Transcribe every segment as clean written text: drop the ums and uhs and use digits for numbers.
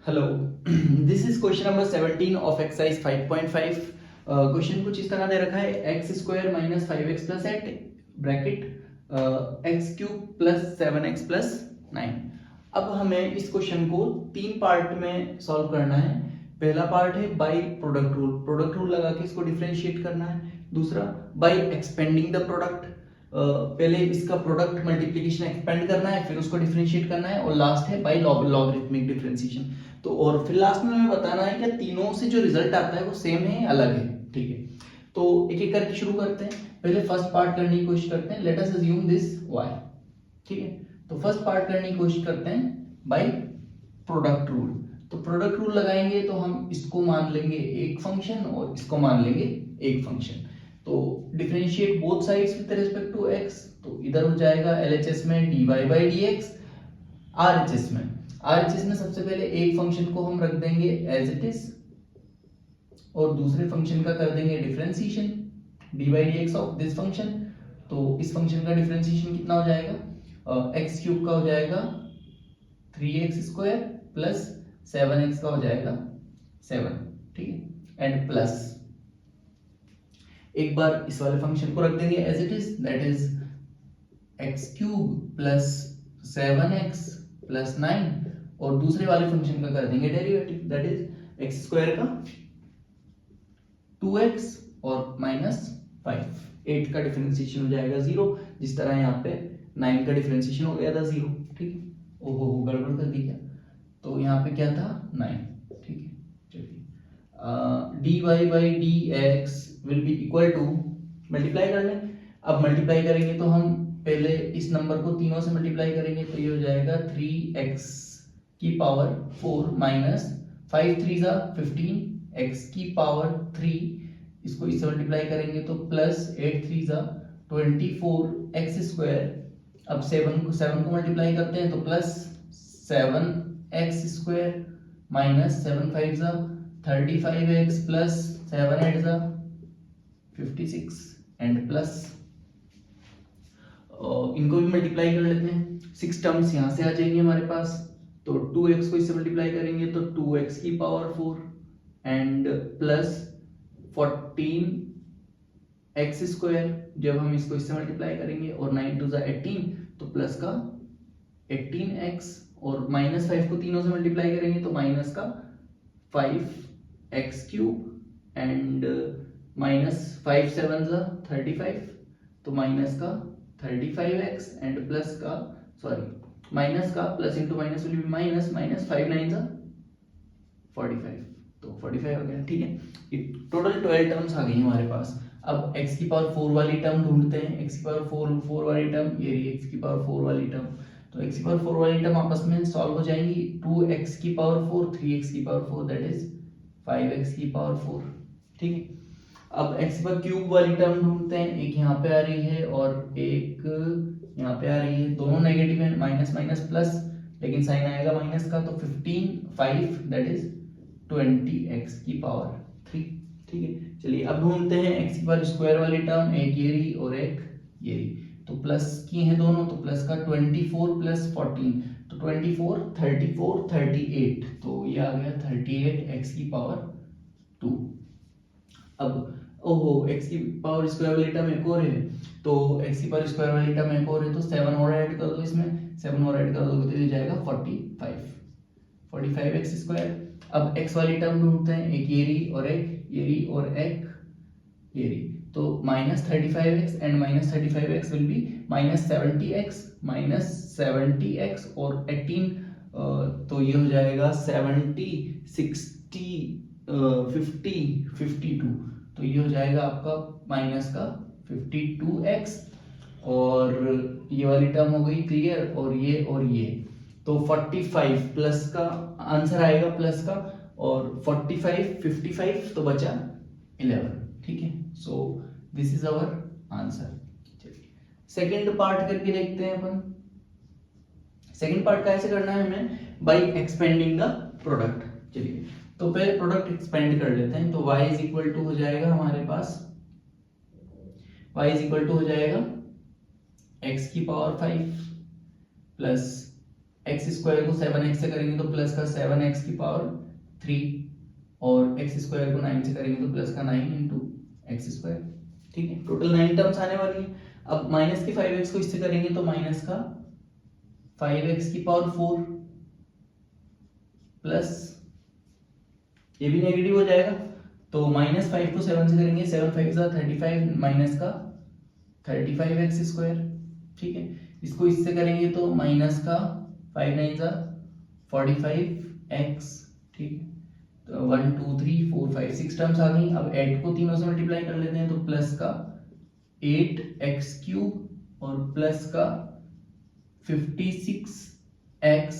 Hello, this is question number 17 of exercise 5.5। Question कुछ इस तरह दे रखा है x square minus 5x plus 8 bracket x cube plus 7x plus 9। अब हमें इस क्वेश्चन को तीन पार्ट में सॉल्व करना है। पहला पार्ट है by product rule, product rule लगा के इसको डिफरेंशिएट करना है। दूसरा बाय एक्सपेंडिंग द प्रोडक्ट, पहले इसका प्रोडक्ट मल्टीप्लिकेशन एक्सपेंड करना है, फिर उसको डिफरेंशिएट करना है, और लास्ट है बाय लॉगरिथमिक डिफरेंशिएशन। तो और फिर लास्ट में हमें बताना है कि तीनों से जो रिजल्ट आता है वो सेम है या अलग है। ठीक है, तो एक एक करके शुरू करते हैं। पहले फर्स्ट पार्ट करने की कोशिश करते हैं। Let us assume this y। ठीक है, तो फर्स्ट पार्ट करने की कोशिश करते हैं बाय प्रोडक्ट रूल। तो प्रोडक्ट रूल लगाएंगे तो हम इसको मान लेंगे एक फंक्शन और इसको मान लेंगे एक फंक्शन। तो differentiate both sides with respect to x, तो इधर हो जाएगा LHS में dy बाई dx, RHS में सबसे पहले एक फंक्शन को हम रख देंगे एज इट इज और दूसरे फंक्शन का कर देंगे differentiation dy by dx of this function. तो इस फंक्शन का डिफरेंशिएशन कितना हो जाएगा, एक्स क्यूब का हो जाएगा 3x स्क्वायर प्लस 7x का हो जाएगा 7। ठीक है, एंड प्लस एक बार इस वाले फंक्शन को रख देंगे as it is, that is x cube plus 7x plus 9, और दूसरे वाले फंक्शन का कर देंगे derivative, that is x square का 2x और माइनस 5। 8 का डिफरेंशिएशन हो जाएगा 0, जिस तरह यहाँ पे 9 का डिफरेंशिएशन हो गया था 0। ठीक है, ओहो गड़बड़ कर दी क्या, तो यहाँ पे क्या था 9। ठीक है, चलिए dy by dx will be equal to, multiply कर लें। अब मल्टीप्लाई करेंगे तो हम पहले इस नंबर को तीनों से मल्टीप्लाई करेंगे, तो ये हो जाएगा 3x की पावर 4 माइनस 5 3 जा 15 x की पावर 3, इसको इससे मल्टीप्लाई करेंगे तो प्लस 8 3 जा 24 x स्क्वायर। अब 7 को मल्टीप्लाई करते हैं तो प्लस 7x स्क्वायर माइनस 7 5 जा 35x प्लस 7 8 जा 56 एंड प्लस इनको भी मल्टीप्लाई कर लेते हैं। 6 टर्म्स यहाँ से आ जाएंगे हमारे पास, तो 2x को इससे मल्टीप्लाई करेंगे तो 2x की power 4 and plus 14x square, जब हम इसको इससे मल्टीप्लाई करेंगे, और 9 2 18 तो प्लस का 18x, और माइनस 5 को तीनों से मल्टीप्लाई करेंगे तो माइनस का 5x क्यूब एंड माइनस 5 7 जा 35, तो माइनस का 35x एंड प्लस का माइनस का plus into minus will be minus, minus 5 9 जा 45, तो 45 हो गया। ठीक है, टोटल 12 टर्म्स आ गई हमारे पास। अब x की पावर 4 वाली टर्म ढूंढते हैं। x की पावर 4 वाली टर्म ये रही, x की पावर 4 वाली टर्म, तो x की पावर 4 वाली टर्म आपस में सॉल्व हो जाएंगी। 2x की पावर 4 3x की पावर 4 दैट इज 5x की पावर 4। ठीक है, अब x पर क्यूब वाली टर्म ढूंढते हैं। एक यहाँ पे आ रही है और एक यहाँ पे आ रही है, दोनों नेगेटिव है, माइनस माइनस प्लस, लेकिन साइन आएगा माइनस का, तो 15 5 दैट इज 20x की पावर 3। ठीक है, चलिए अब ढूंढते हैं x की पावर स्क्वायर वाली टर्म, एक ये रही और एक ये रही, तो प्लस की हैं दोनों, तो प्लस का 24 प्लस 14, तो 24 34 38, तो ये आ गया 38x की पावर 2। अब ओहो x की पावर स्क्वायर वाली टर्म एक और है, तो x की पावर स्क्वायर वाली टर्म एक और है, तो 7 और ऐड कर दो, इसमें 7 और ऐड कर दोगे तो ये जाएगा 45x स्क्वायर। अब x वाली टर्म ढूंढते हैं, एक ये रही और एक ये रही और एक ये रही, तो minus 35x and minus 35x will be minus 70x और 18, तो ये हो जाएगा 70 60 50 52, तो ये हो जाएगा आपका माइनस का 52x, और ये वाली टर्म हो गई क्लियर, और ये तो 45 प्लस का आंसर आएगा प्लस का, और 45 55 तो बचा 11। ठीक है, so this is our answer. चलिए सेकेंड पार्ट करके देखते हैं अपन। सेकेंड पार्ट कैसे करना है हमें, बाय एक्सपेंडिंग द प्रोडक्ट। चलिए तो पहले प्रोडक्ट एक्सपेंड कर लेते हैं, तो y इज इक्वल टू हो जाएगा हमारे पास, y इज इक्वल टू हो जाएगा x की पावर 5 प्लस एक्स स्क्वायर को 7x से करेंगे तो प्लस का 7x की पावर 3 और एक्स स्क्वायर को 9 से करेंगे तो प्लस का 9 इंटू एक्स स्क्वायर। ठीक है, टोटल 9 टर्म्स आने वाली है। अब माइनस के 5x को इससे करेंगे तो माइनस का 5x की पावर 4 प्लस ये भी नेगेटिव हो जाएगा तो माइनस 5 को 7 से करेंगे, 7 5 जा 35 माइनस का 35x स्क्वायर। ठीक है, इसको इससे करेंगे तो माइनस का 5 9 जा 45x। ठीक है, तो 1 2 3 4 5 6 टर्म्स आ गई। अब 8 को तीनों से मल्टीप्लाई कर लेते हैं तो प्लस का 8x क्यूब और प्लस का 56x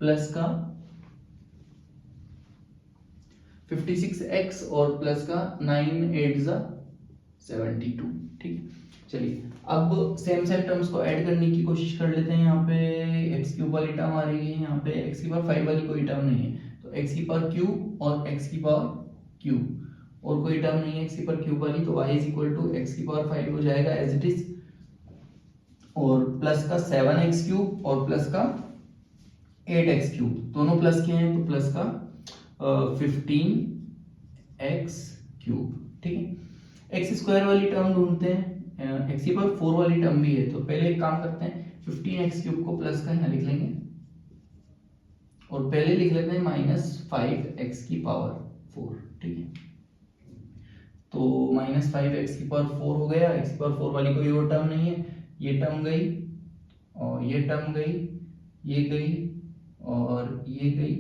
प्लस का 56x और प्लस का 9 8 जा 72। ठीक है, चलिए अब सेम टर्म्स को ऐड करने की कोशिश कर लेते हैं। यहाँ पे एक्स क्यूब वाली टर्म आ रही है, यहाँ पे एक्स की पावर 5 वाली कोई टर्म नहीं है तो एक्स की पावर क्यूब और एक्स की पावर क्यूब और कोई टर्म नहीं है एक्स की पावर क्यूब वाली तो y is equal to x की पावर 5 हो जाएगा एज इट इज और प्लस का 7x क्यूब और प्लस का 8x क्यूब दोनों प्लस के हैं तो प्लस का 15x क्यूब। ठीक है, एक्स स्क्वायर वाली टर्म ढूंढते हैं, एक्स की पावर 4 वाली टर्म भी है तो पहले एक काम करते हैं 15x क्यूब को प्लस का यहाँ लिख लेंगे और पहले लिख लेते हैं माइनस 5x की पावर 4। ठीक है, तो माइनस 5x की पावर 4 हो गया, x की पावर 4 वाली कोई और टर्म नहीं है, ये टर्म गई और ये टर्म गई, ये गई और ये गई।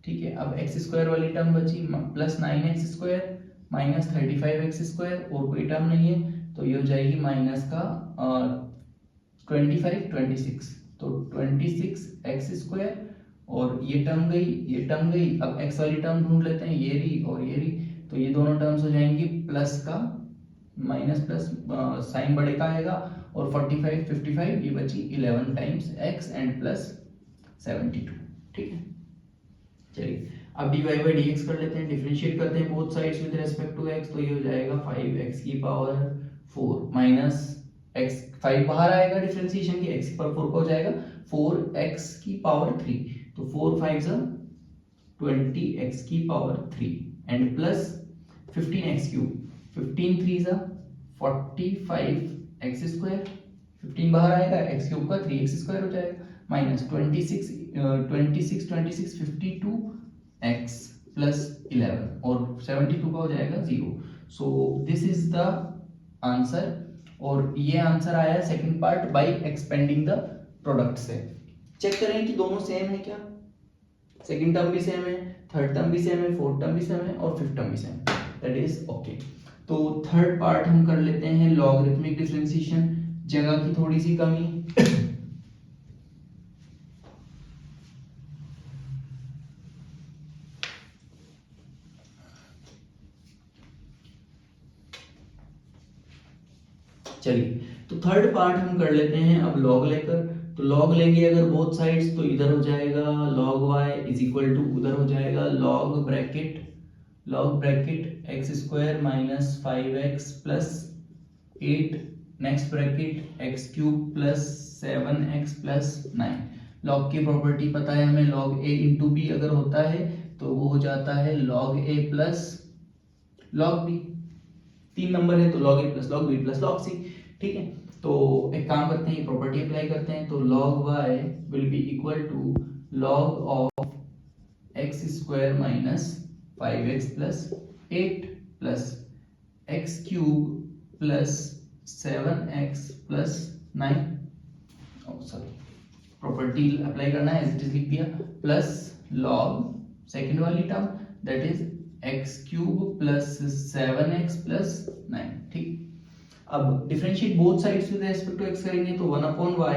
ठीक है, अब एक्स स्क्वायर वाली टर्म बची plus 9x square minus 35x square और कोई टर्म नहीं है तो ये हो जाएगी माइनस का 26 तो 26x स्क्वायर और ये टर्म गई, ये टर्म गई। अब x वाली टर्म ढूंढ लेते हैं, ये रही और ये रही तो ये दोनों टर्म्स हो जाएंगी प्लस का माइनस प्लस साइन बड़े का आएगा और 45 55 ये बची 11 टाइम्स x एंड प्लस 72। ठीक है, चलिए अब dy बाई dx कर लेते हैं, डिफरेंशिएट करते हैं both sides with respect to x तो ये हो जाएगा 5x की पावर 4 माइनस x 5 बाहर आएगा डिफरेंशिएशन की x की पावर 4 का हो जाएगा 4x की पावर 3 तो 4 5 जा 20x की power 3 and plus 15x cube 15 3 जा 45x स्क्वायर 15 बाहर आएगा x क्यूब का 3x स्क्वायर हो जाएगा माइनस 26 52x प्लस 11 और 72 का हो जाएगा 0। सो दिस इज द आंसर और ये आंसर आया second part by expanding the product से। चेक करें कि दोनों सेम है क्या, सेकंड टर्म भी सेम है, थर्ड टर्म भी सेम है, फोर्थ टर्म भी सेम है और फिफ्थ टर्म भी सेम, दैट इज ओके। तो थर्ड पार्ट हम कर लेते हैं लॉगरिथमिक डिफरेंशिएशन, जगह की थोड़ी सी कमी चलिए तो थर्ड पार्ट हम कर लेते हैं अब लॉग लेकर। तो लॉग लेंगे अगर बोथ साइड्स तो इधर हो जाएगा log y is equal to उधर हो जाएगा log bracket x square minus 5x plus 8 next bracket x cube plus 7x plus 9। Log की प्रॉपर्टी पता है हमें, log a इंटू बी अगर होता है तो वो हो जाता है log a plus log b, 3 number है तो log a plus log b plus log c। ठीक है, तो एक काम करते हैं, प्रॉपर्टी अप्लाई करते हैं तो log y will be equal to log of x square minus 5x plus 8 plus x cube plus 7x plus 9 sorry property apply करना है एज इट इज लिख दिया प्लस log सेकेंड वाली term that is x cube plus 7x plus 9। ठीक, अब differentiate both sides with respect to x करेंगे तो 1/y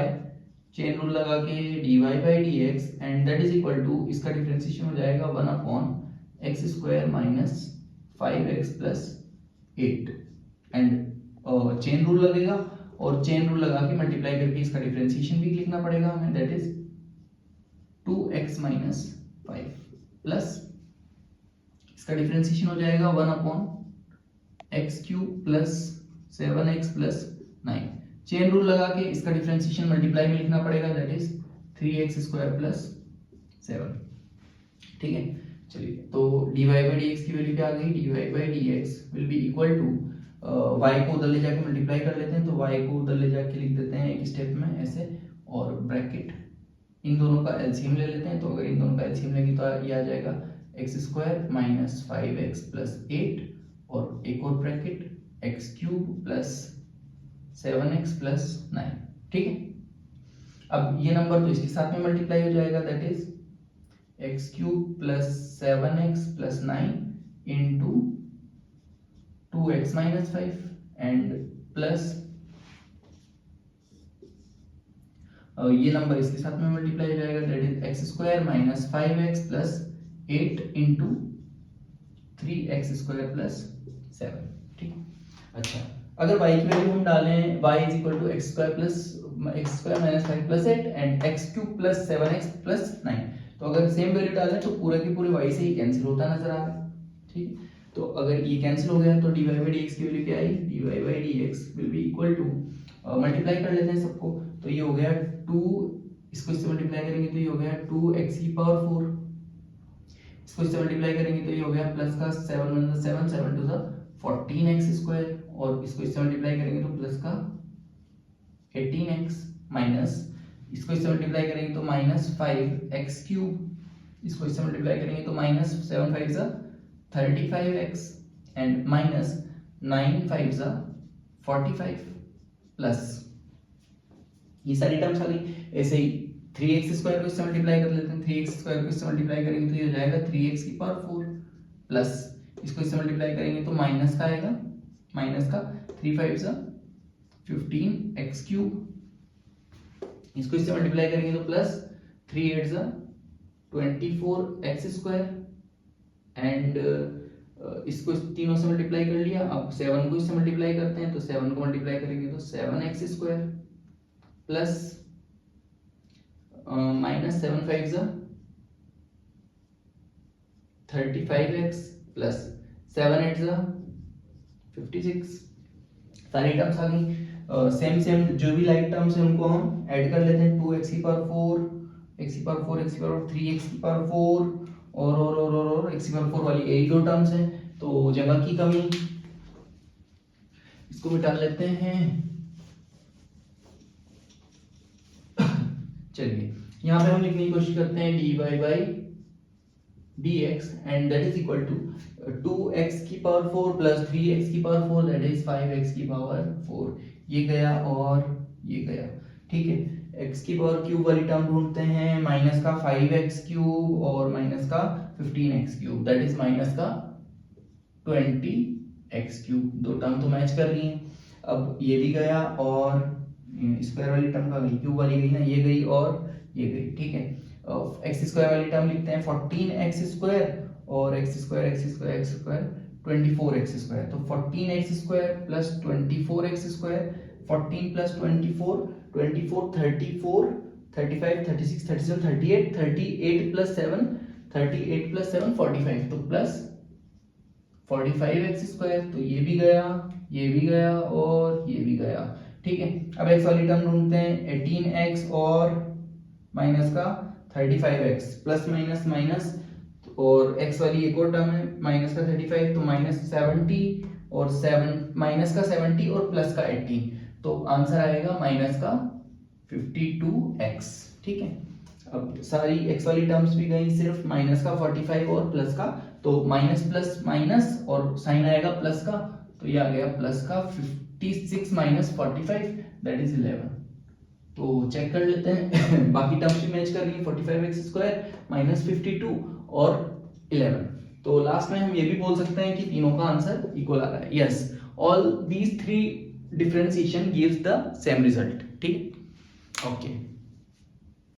chain rule लगा के dy by dx and that is equal to इसका डिफरेंशिएशन हो जाएगा 1/x square minus 5x plus 8 and chain rule लगेगा और चेन रूल लगा के मल्टीप्लाई करके इसका डिफरेंशिएशन भी लिखना पड़ेगा हमें that is 2x minus 5 plus इसका डिफरेंशिएशन हो जाएगा 1/x cube plus 7x plus 9। Chain rule लगा के इसका डिफरेंशिएशन मल्टीप्लाई में लिखना पड़ेगा दैट इज 3x² प्लस 7। ठीक है, चलिए तो dy बाई dx की वैल्यू क्या आ गई, dy by dx will be equal to y को उधर ले जाके मल्टीप्लाई कर लेते हैं, तो y को उधर ले जाके लिख देते हैं एक स्टेप में ऐसे, और ब्रैकेट इन दोनों का एलसीएम ले लेते हैं। तो अगर इन दोनों का एलसीएम लेंगे तो ये आ जाएगा x² माइनस 5x प्लस 8, और एक और bracket x³ plus 7x plus 9। ठीक है, अब ये नंबर तो इसके साथ में मल्टीप्लाई हो जाएगा, that is x³ plus 7x plus 9 into 2x minus 5 and plus ये नंबर इसके साथ में मल्टीप्लाई हो जाएगा, that is x² minus 5x plus 8 into 3x² plus 7। ठीक, अच्छा अगर y की वैल्यू हम डालें y is equal to x² minus 5 plus 8 and x³ plus 7x plus 9, तो अगर सेम वैल्यू डालें तो पूरे के पूरे y से ही कैंसिल होता नजर आ रहा है। ठीक, तो अगर ये कैंसिल हो गया तो dy बाई dx की वैल्यू क्या आई, dy by dx will be equal to, multiply कर लेते हैं सबको, तो ये हो गया 2, इसको इससे मल्टीप्लाई करेंगे तो ये हो गया 2x की पावर 4, इसको इससे मल्टीप्लाई करेंगे तो ये हो गया प्लस का 7 1 7 7 2 14x², और इसको इससे मल्टीप्लाई करेंगे तो प्लस का 18x, माइनस इसको इससे मल्टीप्लाई करेंगे तो माइनस 5x³, इसको इससे मल्टीप्लाई करेंगे तो minus 7 5 35x and minus 9 5 45 plus ये सारी टर्म्स आ गई। ऐसे ही 3x² को इससे मल्टीप्लाई कर लेते हैं, 3x² को इससे मल्टीप्लाई करेंगे तो ये हो जाएगा 3x की पावर 4 प्लस इसको इससे मल्टीप्लाई करेंगे तो माइनस का आएगा, माइनस का 3 5 15x³, इसको इससे मल्टीप्लाई करेंगे तो प्लस 3 8 24x² एंड इसको तीनों से मल्टीप्लाई कर लिया। अब 7 को इससे मल्टीप्लाई करते हैं, तो 7 को मल्टीप्लाई करेंगे तो 7x² plus minus 7 5 35x plus 7 8 56। सारी टर्म्स आ गई। सेम जो भी लाइक टर्म्स है उनको हम ऐड कर लेते हैं, 2x की पावर 4 x की पावर 4 x की पावर 3x की पावर 4 और x की पावर 4 वाली यही दो टर्म्स हैं, तो जगह की कमी, इसको मिटा लेते हैं। चलिए यहाँ पे हम लिखने की कोशिश करते हैं dy by dx and that is equal to 2x की पावर 4 प्लस 3x की पावर 4 दैट इज 5x की पावर 4। ये गया और ये गया। ठीक है, x की पावर क्यूब वाली टर्म ढूंढते हैं, माइनस का 5x³ और माइनस का 15x³ दैट इज माइनस का 20x³। दो टर्म तो मैच कर रही हैं। अब ये भी गया और स्क्वायर वाली टर्म का गई, क्यूब वाली गई ना, ये गई और ये गई। ठीक है, x² वाली टर्म लिखते हैं 14x² और x² 24x², तो 14x² plus 24x², 14 plus 24 24 34 35 36 37 38 38 plus 7 38 plus 7 45, तो प्लस 45x², तो ये भी गया, ये भी गया और ये भी गया। ठीक है, अब x वाली टर्म ढूंढते हैं, 18x और माइनस का 35x, प्लस माइनस माइनस, और x वाली एक और टर्म है माइनस का 35, तो माइनस 70 और 7 माइनस का 70 और प्लस का 18, तो आंसर आएगा माइनस का 52x। ठीक है, अब सारी x वाली टर्म्स भी गई, सिर्फ माइनस का 45 और प्लस का, तो माइनस प्लस माइनस और साइन आएगा प्लस का, तो ये आ गया प्लस का 56 माइनस 45 दैट इज 11। तो चेक कर लेते हैं बाकी टर्म्स भी मैच कर रही है, 45x² माइनस 52 और 11, तो लास्ट में हम ये भी बोल सकते हैं कि तीनों का आंसर इक्वल आ रहा है। Yes, all these three differentiation gives the same result. ठीक, ओके।